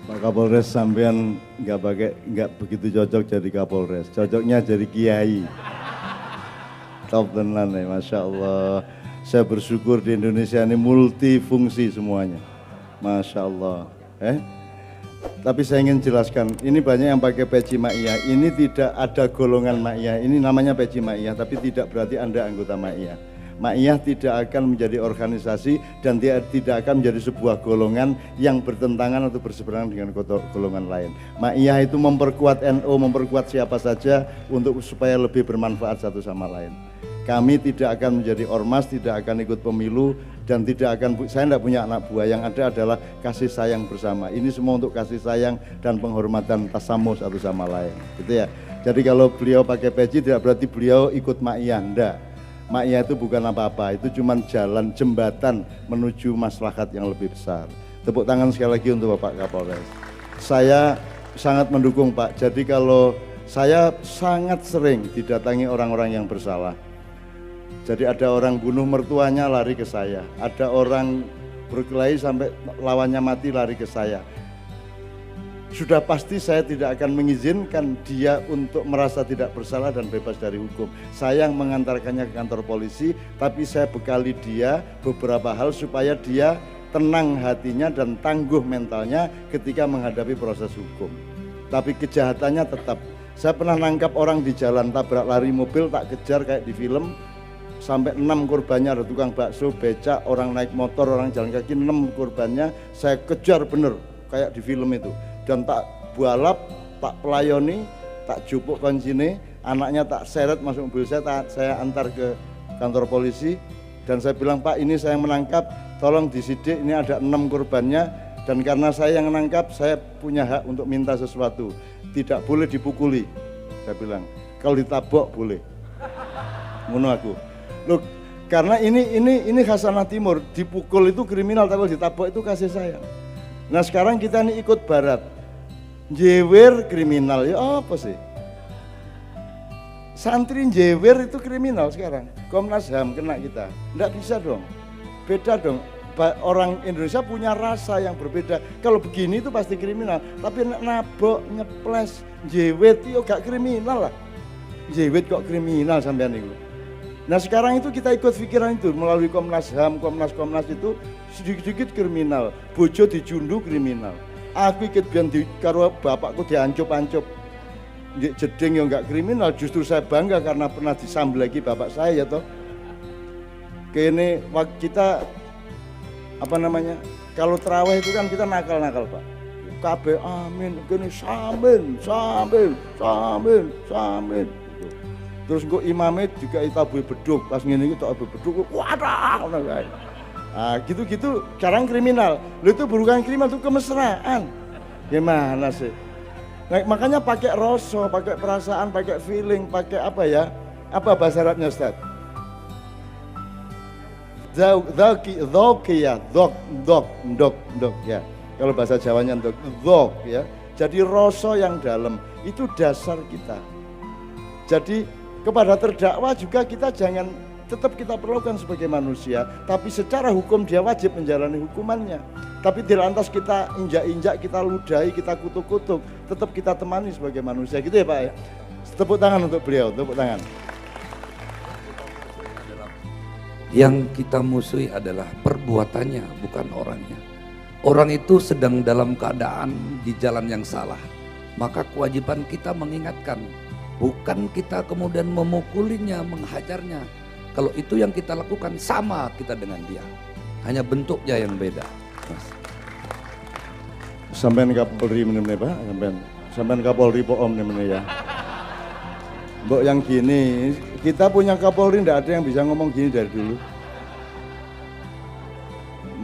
Pak Kapolres sampean nggak begitu cocok jadi Kapolres, cocoknya jadi Kiai. Top tenan ya, Masya Allah. Saya bersyukur di Indonesia ini multifungsi semuanya, Masya Allah. Tapi saya ingin jelaskan, ini banyak yang pakai peci Ma'iyah, ini tidak ada golongan Ma'iyah, ini namanya peci Ma'iyah, tapi tidak berarti Anda anggota Ma'iyah. Ma'iyah tidak akan menjadi organisasi dan tidak akan menjadi sebuah golongan yang bertentangan atau berseberangan dengan golongan lain. Ma'iyah itu memperkuat NU, memperkuat siapa saja untuk supaya lebih bermanfaat satu sama lain. Kami tidak akan menjadi ormas, tidak akan ikut pemilu, dan tidak akan, saya tidak punya anak buah, yang ada adalah kasih sayang bersama. Ini semua untuk kasih sayang dan penghormatan tasamuh satu sama lain, gitu ya. Jadi kalau beliau pakai peci tidak berarti beliau ikut Ma'iyah, enggak. Ma'iyah itu bukan apa-apa, itu cuma jalan jembatan menuju maslahat yang lebih besar. Tepuk tangan sekali lagi untuk Bapak Kapolres. Saya sangat mendukung Pak, jadi kalau saya sangat sering didatangi orang-orang yang bersalah. Jadi ada orang bunuh mertuanya lari ke saya, ada orang berkelahi sampai lawannya mati lari ke saya. Sudah pasti saya tidak akan mengizinkan dia untuk merasa tidak bersalah dan bebas dari hukum. Saya yang mengantarkannya ke kantor polisi, tapi saya bekali dia beberapa hal supaya dia tenang hatinya dan tangguh mentalnya ketika menghadapi proses hukum. Tapi kejahatannya tetap. Saya pernah nangkap orang di jalan, tabrak lari mobil, tak kejar kayak di film. Sampai 6 korbannya, ada tukang bakso, becak, orang naik motor, orang jalan kaki, 6 korbannya saya kejar bener kayak di film itu, dan tak balap, tak pelayoni, tak jupuk kuncinya, anaknya tak seret masuk mobil saya antar ke kantor polisi, dan saya bilang Pak ini saya yang menangkap, tolong disidik, ini ada 6 korbannya, dan karena saya yang menangkap saya punya hak untuk minta sesuatu, tidak boleh dipukuli, saya bilang, kalau ditabok boleh, ngono aku. Loh, karena ini Khasanah Timur, dipukul itu kriminal, tapi ditabok itu kasih sayang. Nah sekarang kita ini ikut barat, jewer kriminal, ya apa sih? Santri jewer itu kriminal sekarang, Komnas HAM kena kita, enggak bisa dong, beda dong. Orang Indonesia punya rasa yang berbeda, kalau begini itu pasti kriminal, tapi nabok, nyeples, jewet itu gak kriminal lah. Jewet kok kriminal sampean itu. Nah sekarang itu kita ikut pikiran itu melalui Komnas HAM, Komnas itu sedikit-sedikit kriminal, bojo dijundu kriminal. Aku ikut biar karo bapakku diancup-ancup, jeding yang enggak kriminal, justru saya bangga karena pernah disambel lagi bapak saya toh. Kene kita apa namanya? Kalau terawih itu kan kita nakal-nakal Pak. Kabeh amin, kene sambil. Terus kok imamnya juga itabu beduk, pas ngene iki tok beduk, wadah ngono kae. Ah gitu-gitu sekarang kriminal. Lu itu bukan kriminal, itu kemesraan. Gimana sih? Nah, makanya pakai rasa, pakai perasaan, pakai feeling, pakai apa ya? Apa bahasa Arabnya Ustaz? Dzok ya. Kalau bahasa Jawanya dzok ya. Jadi rasa yang dalam itu dasar kita. Jadi kepada terdakwa juga kita jangan, tetap kita perlukan sebagai manusia, tapi secara hukum dia wajib menjalani hukumannya. Tapi tidak lantas kita injak-injak, kita ludahi, kita kutuk-kutuk, tetap kita temani sebagai manusia, gitu ya Pak ya. Tepuk tangan untuk beliau, tepuk tangan. Yang kita musuhi adalah perbuatannya, bukan orangnya. Orang itu sedang dalam keadaan di jalan yang salah, maka kewajiban kita mengingatkan. Bukan kita kemudian memukulinya, menghajarnya. Kalau itu yang kita lakukan sama kita dengan dia. Hanya bentuknya yang beda. Mas. Sampean Kapolri meneh Pak, sampean Kapolri Om meneh ya. Mbok yang gini, kita punya Kapolri ndak ada yang bisa ngomong gini dari dulu.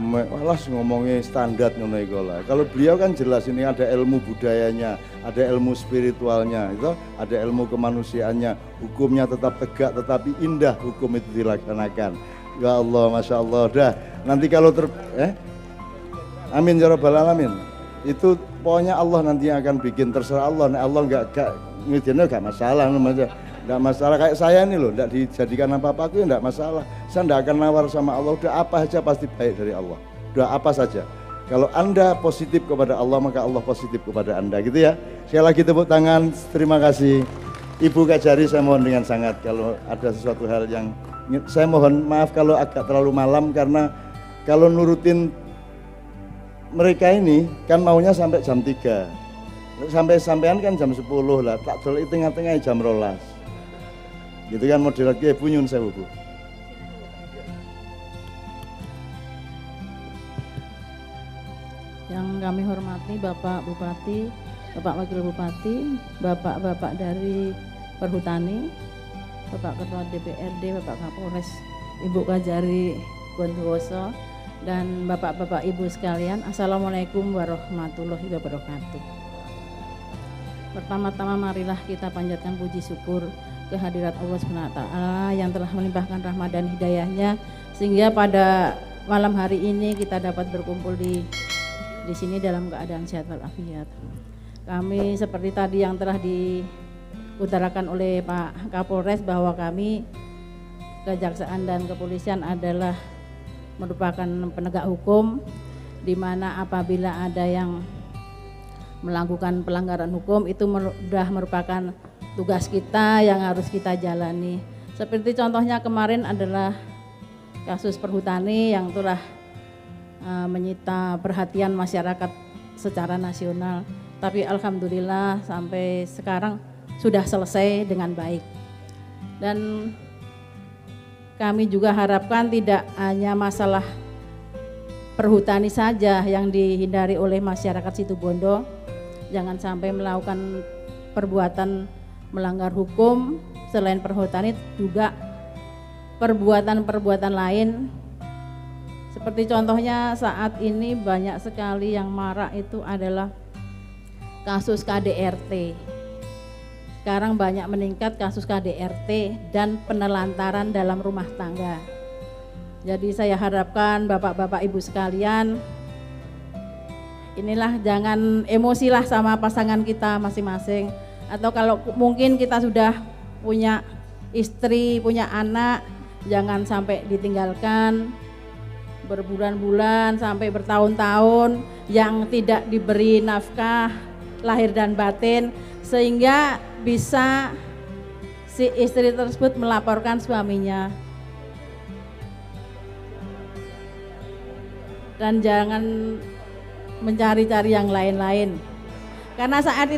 Malas ngomongnya standar ngono iku lah. Kalau beliau kan jelas ini ada ilmu budayanya, ada ilmu spiritualnya, itu ada ilmu kemanusiaannya, hukumnya tetap tegak tetapi indah hukum itu dilaksanakan. Ya Allah, Masya Allah. Dah, nanti kalau amin ya rabbal alamin. Itu pokoknya Allah nanti akan bikin, terserah Allah. Nah, Allah enggak ngidinnya enggak masalah namanya. Enggak masalah kayak saya ini loh, enggak dijadikan apa-apa aku ya enggak masalah. Saya enggak akan nawar sama Allah, udah apa aja pasti baik dari Allah. Udah apa saja. Kalau Anda positif kepada Allah, maka Allah positif kepada Anda, gitu ya. Sekali lagi tepuk tangan, terima kasih. Ibu Kajari, saya mohon dengan sangat kalau ada sesuatu hal yang saya mohon maaf kalau agak terlalu malam, karena kalau nurutin mereka ini kan maunya sampai jam 3. Sampai-sampean kan jam 10 lah, tak dolek tengah-tengah jam 12. Gitu kan model lagi Ibu nyun sewu, Bu. Yang kami hormati Bapak Bupati, Bapak Wakil Bupati, Bapak-bapak dari Perhutani, Bapak Ketua DPRD, Bapak Kapolres, Ibu Kajari Bondowoso, dan Bapak-bapak Ibu sekalian, Assalamualaikum warahmatullahi wabarakatuh. Pertama-tama marilah kita panjatkan puji syukur kehadirat Allah SWT yang telah melimpahkan rahmat dan hidayahnya sehingga pada malam hari ini kita dapat berkumpul di sini dalam keadaan sehat walafiat. Kami seperti tadi yang telah diutarakan oleh Pak Kapolres bahwa kami Kejaksaan dan Kepolisian adalah merupakan penegak hukum, di mana apabila ada yang melakukan pelanggaran hukum itu sudah merupakan tugas kita yang harus kita jalani. Seperti contohnya kemarin adalah kasus Perhutani yang telah menyita perhatian masyarakat secara nasional, tapi alhamdulillah sampai sekarang sudah selesai dengan baik. Dan kami juga harapkan tidak hanya masalah Perhutani saja yang dihindari oleh masyarakat Situbondo, jangan sampai melakukan perbuatan melanggar hukum selain Perhutani, juga perbuatan-perbuatan lain. Seperti contohnya saat ini banyak sekali yang marak itu adalah kasus KDRT. Sekarang banyak meningkat kasus KDRT dan penelantaran dalam rumah tangga. Jadi saya harapkan bapak-bapak ibu sekalian, inilah jangan emosilah sama pasangan kita masing-masing. Atau kalau mungkin kita sudah punya istri, punya anak, jangan sampai ditinggalkan berbulan-bulan sampai bertahun-tahun yang tidak diberi nafkah lahir dan batin, sehingga bisa si istri tersebut melaporkan suaminya. Dan jangan mencari-cari yang lain-lain, karena saat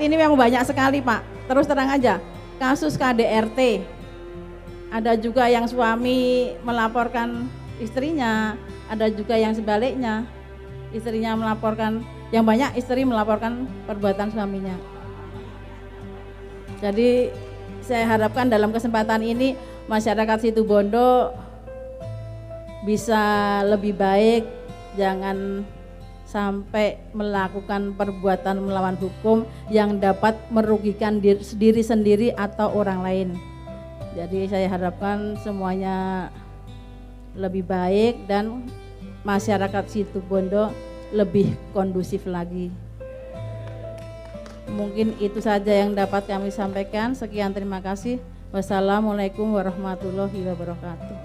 ini memang banyak sekali Pak, terus terang aja kasus KDRT. Ada juga yang suami melaporkan istrinya, ada juga yang sebaliknya, istrinya melaporkan, yang banyak istri melaporkan perbuatan suaminya. Jadi saya harapkan dalam kesempatan ini masyarakat Situbondo bisa lebih baik, jangan sampai melakukan perbuatan melawan hukum yang dapat merugikan diri sendiri atau orang lain. Jadi saya harapkan semuanya lebih baik dan masyarakat Situbondo lebih kondusif lagi. Mungkin itu saja yang dapat kami sampaikan. Sekian, terima kasih. Wassalamualaikum warahmatullahi wabarakatuh.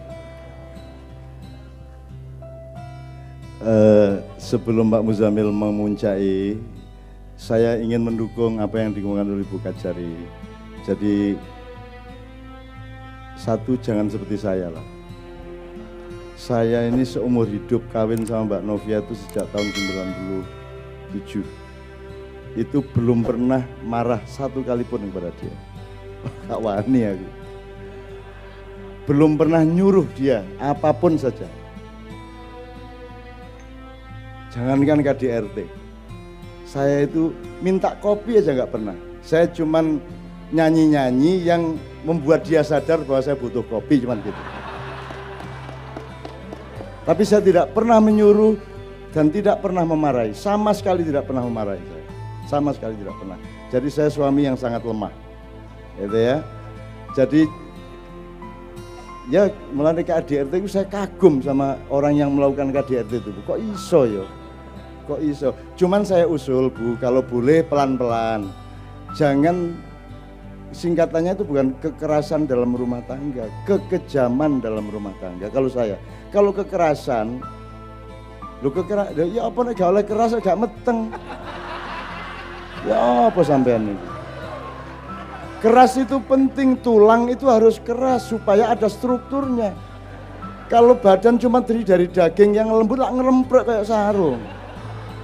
Sebelum Pak Muzamil memuncai, saya ingin mendukung apa yang dikemukakan oleh Ibu Kajari. Jadi satu, jangan seperti saya lah. Saya ini seumur hidup kawin sama Mbak Novia itu sejak tahun 97. Itu belum pernah marah satu kali pun kepada dia. Kak wani aku. Belum pernah nyuruh dia apapun saja. Jangankan KDRT. Saya itu minta kopi aja nggak pernah. Saya cuman nyanyi-nyanyi yang membuat dia sadar bahwa saya butuh kopi, cuman gitu. Tapi saya tidak pernah menyuruh dan tidak pernah memarahi, sama sekali tidak pernah memarahi saya, sama sekali tidak pernah. Jadi saya suami yang sangat lemah, gitu ya. Jadi ya melalui KDRT itu saya kagum sama orang yang melakukan KDRT itu. Kok iso ya? Kok iso? Cuman saya usul Bu, kalau boleh pelan-pelan, jangan, singkatannya itu bukan kekerasan dalam rumah tangga, kekejaman dalam rumah tangga. Kalau kekerasan Lu kekeras, ya apa nek gak oleh keras gak meteng. Ya apa sampean ini? Keras itu penting, tulang itu harus keras supaya ada strukturnya. Kalau badan cuma terdiri dari daging yang lembut lah ngeremprek kayak sarung.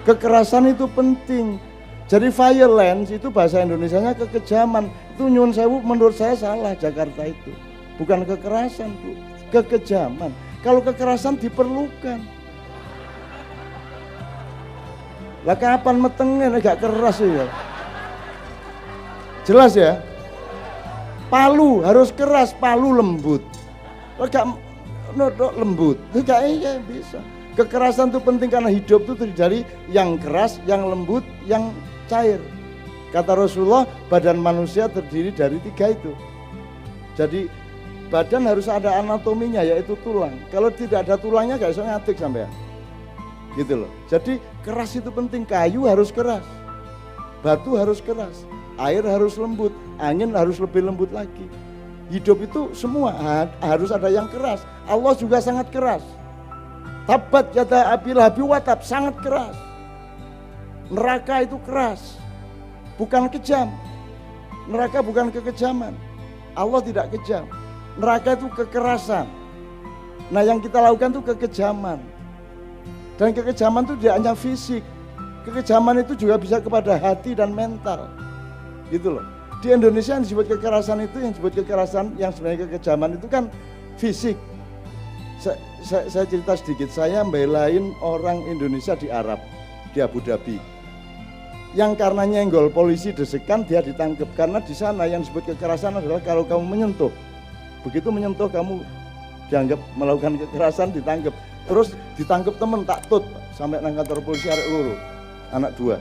Kekerasan itu penting. Jadi violence itu bahasa Indonesianya kekejaman. Itu nyun sewu menurut saya salah Jakarta itu. Bukan kekerasan, Bu. Kekejaman. Kalau kekerasan diperlukan. Lah kapan metengnya gak keras ya? Jelas ya? Palu harus keras, palu lembut. Gak lembut, gak iya bisa. Kekerasan itu penting karena hidup itu terdiri dari yang keras, yang lembut, yang cair. Kata Rasulullah, badan manusia terdiri dari 3 itu. Jadi badan harus ada anatominya, yaitu tulang. Kalau tidak ada tulangnya gak bisa ngatik sampean. Gitu loh. Jadi keras itu penting, kayu harus keras, batu harus keras, air harus lembut, angin harus lebih lembut lagi. Hidup itu semua harus ada yang keras. Allah juga sangat keras. Tabat yada abi lahabi watab, sangat keras. Neraka itu keras, bukan kejam. Neraka bukan kekejaman. Allah tidak kejam. Neraka itu kekerasan. Nah yang kita lakukan itu kekejaman. Dan kekejaman itu tidak hanya fisik. Kekejaman itu juga bisa kepada hati dan mental. Gitu loh. Di Indonesia yang disebut kekerasan itu, yang disebut kekerasan yang sebenarnya kekejaman itu kan fisik. Saya cerita sedikit, saya belain orang Indonesia di Arab, di Abu Dhabi. Yang karena nyenggol polisi desekan dia ditangkap. Karena di sana yang disebut kekerasan adalah kalau kamu menyentuh. Begitu menyentuh kamu dianggap melakukan kekerasan, ditangkap. Terus ditangkap temen tak tut sampai nang kantor polisi arek loro, anak 2.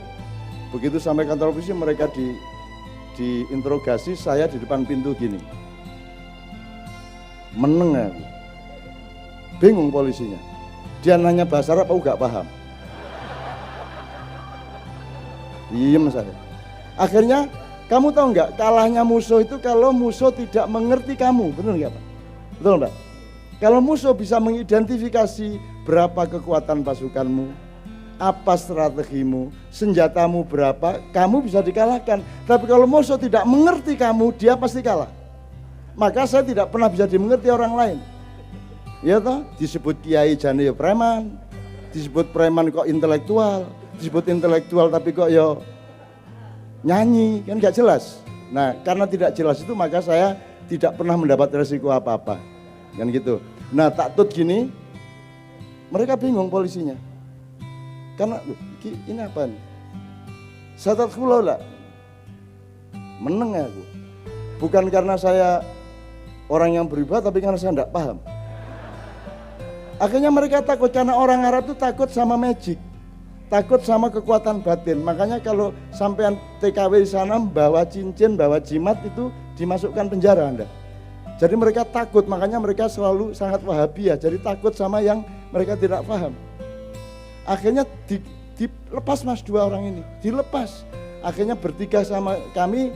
Begitu sampai kantor polisi mereka diinterogasi, saya di depan pintu gini. Meneng aku. Bingung polisinya. Dia nanya bahasa Arab aku gak paham. Diem saya. Akhirnya kamu tahu nggak, kalahnya musuh itu kalau musuh tidak mengerti kamu, betul nggak Pak? Betul Pak? Kalau musuh bisa mengidentifikasi berapa kekuatan pasukanmu, apa strategimu, senjatamu berapa, kamu bisa dikalahkan. Tapi kalau musuh tidak mengerti kamu, dia pasti kalah. Maka saya tidak pernah bisa dimengerti orang lain. Ya toh, disebut kiai jane ya preman, disebut preman kok intelektual, disebut intelektual tapi kok ya nyanyi, kan gak jelas. Nah, karena tidak jelas itu maka saya tidak pernah mendapat resiko apa-apa. Kan gitu. Nah, tak tut gini, mereka bingung polisinya. Karena ini apa nih? Saya tak kulau lah. Meneng aku. Bukan karena saya orang yang beribadah, tapi karena saya tidak paham. Akhirnya mereka takut karena orang Arab itu takut sama magic, takut sama kekuatan batin. Makanya kalau sampean TKW di sana bawa cincin, bawa jimat itu dimasukkan penjara Anda. Jadi mereka takut, makanya mereka selalu sangat Wahabiyah. Jadi takut sama yang mereka tidak paham. Akhirnya dilepas mas 2 orang ini, dilepas. Akhirnya bertiga sama kami,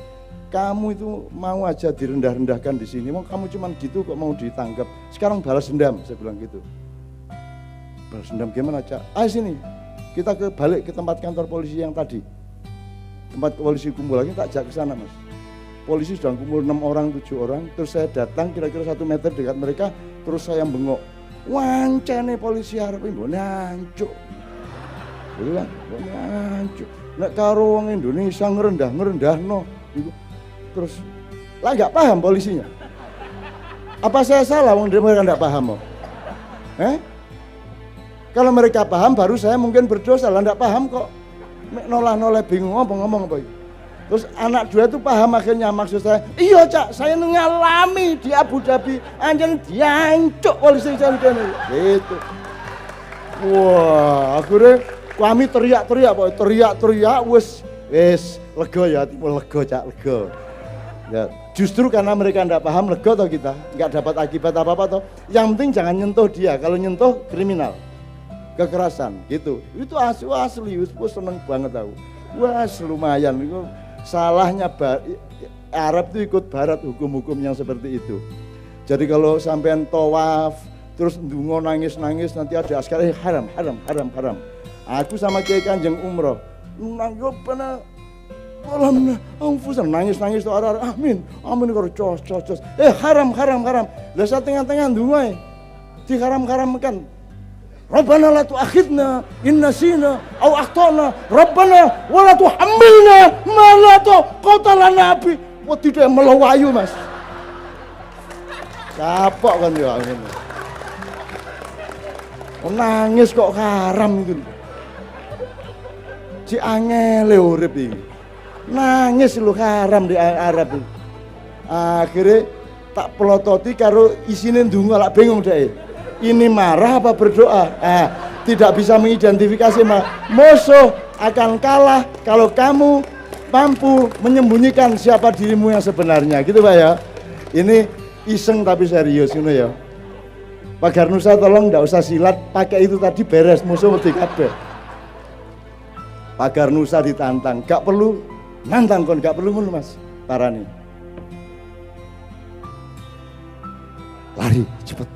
kamu itu mau aja direndah-rendahkan di sini. Mau kamu cuman gitu kok mau ditangkap. Sekarang balas dendam, saya bilang gitu. Balas dendam gimana Cak? Ayo sini, kita balik ke tempat kantor polisi yang tadi. Tempat polisi kumpul lagi, tak ajak ke sana mas. Polisi sudah kumpul 6 orang, 7 orang. Terus saya datang kira-kira 1 meter dekat mereka. Terus saya bengok. Wancane polisi Arab ini nancuk. Bilang, nancuk. Nek karo wong Indonesia ngerendah-ngerendahno. Terus lah nggak paham polisinya. Apa saya salah wong mereka nggak paham? Kalau mereka paham baru saya mungkin berdosa. Lah nggak paham kok noleh bingung ngomong apa itu. Terus anak 2 itu paham akhirnya, maksud saya, iya Cak, saya ngalami di Abu Dhabi, anjing diancuk polisi saya gitu. Wah, akhirnya kami teriak-teriak, wes lega ya, lega Cak, lega. Ya, justru karena mereka tidak paham, lega toh kita, nggak dapat akibat apa-apa toh. Yang penting jangan nyentuh dia, kalau nyentuh kriminal, kekerasan gitu. Itu asli, seneng banget aku. Wah, lumayan. Salahnya Arab itu ikut barat hukum-hukum yang seperti itu. Jadi kalau sampean tawaf, terus ndonga nangis-nangis, nanti ada askar haram. Aku sama Kiai Kanjeng umroh, nanggo pernah malam angfusan nangis-nangis tuh arah amin karo cos. Haram. Lah saat tengah-tengah ndonga di haram-haramkan. Rabbana la tu'akhidna in nasina au akhtana. Rabbana wa la tuhammilna ma la taqata lana bi. Wah tidak melawayu Mas. Kapok kan ya ngene. Nangis kok haram itu. Si angele urip iki. Nangis lu haram di Arab iki. Akhirnya tak pelototi karo isine ndonga lak bingung dhek. Ini marah apa berdoa? Tidak bisa mengidentifikasi musuh akan kalah kalau kamu mampu menyembunyikan siapa dirimu yang sebenarnya, gitu Pak ya. Ini iseng tapi serius ini ya. Pak Garnusa tolong enggak usah silat, pakai itu tadi beres musuh mesti kabeh. Pak Garnusa ditantang, gak perlu nantang kon, gak perlu ngono Mas. Parani. Lari cepet.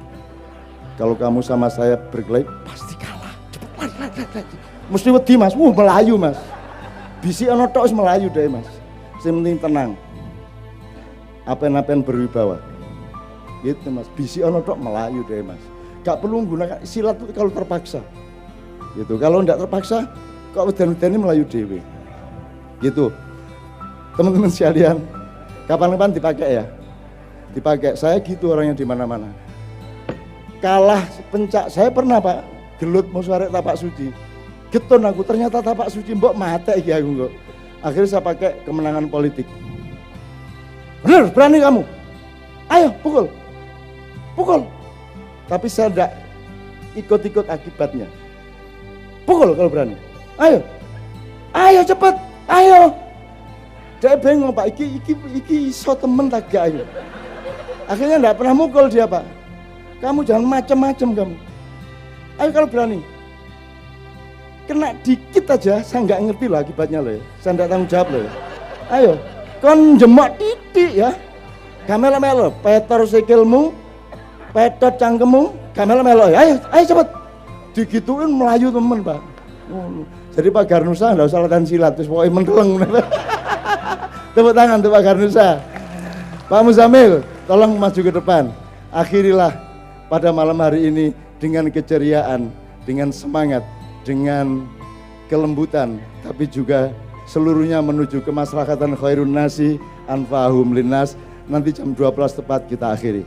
Kalau kamu sama saya berkelahi pasti kalah. Cepet lari. Mesti wedi Mas. Melayu Mas. Bisi ana tok wis melayu deh Mas. Sing penting tenang. Apen-apen berwibawa. Gitu Mas. Bisi ana tok melayu deh Mas. Gak perlu menggunakan silat itu kalau terpaksa. Gitu. Kalau enggak terpaksa kok udan-udane melayu dhewe. Gitu. Teman-teman sekalian, kapan-kapan dipakai ya. Dipakai. Saya gitu orangnya di mana-mana. Kalah pencak, saya pernah Pak gelut mau suarek tapak suci, getun aku ternyata tapak suci mbok mate iki aku kok. Akhirnya saya pakai kemenangan politik. Bener, berani kamu, ayo pukul. Tapi saya tidak ikut akibatnya. Pukul kalau berani, ayo cepet, ayo. Dia bingung Pak, iki iso temen tak gak ayo. Akhirnya tidak pernah mukul dia Pak. Kamu jangan macam-macam kamu. Ayo kalau berani. Kena dikit aja, saya nggak ngerti lah akibatnya loh ya. Saya nggak tanggung jawab loh ya. Ayo, kon jemak titik ya. Gamelo-melo, petor sikilmu, petot cangkemmu, gamelo-melo ya. Ayo cepet. Digituin melayu temen Pak. Jadi Pak Garnusa nggak usah latihan silat, terus pokoknya menteleng. Tepuk tangan untuk Pak Garnusa. Pak Muzamil, tolong maju ke depan. Akhirilah pada malam hari ini dengan keceriaan, dengan semangat, dengan kelembutan, tapi juga seluruhnya menuju kemaslahatan khairun nasi anfa'hum linnas. Nanti jam 12 tepat kita akhiri.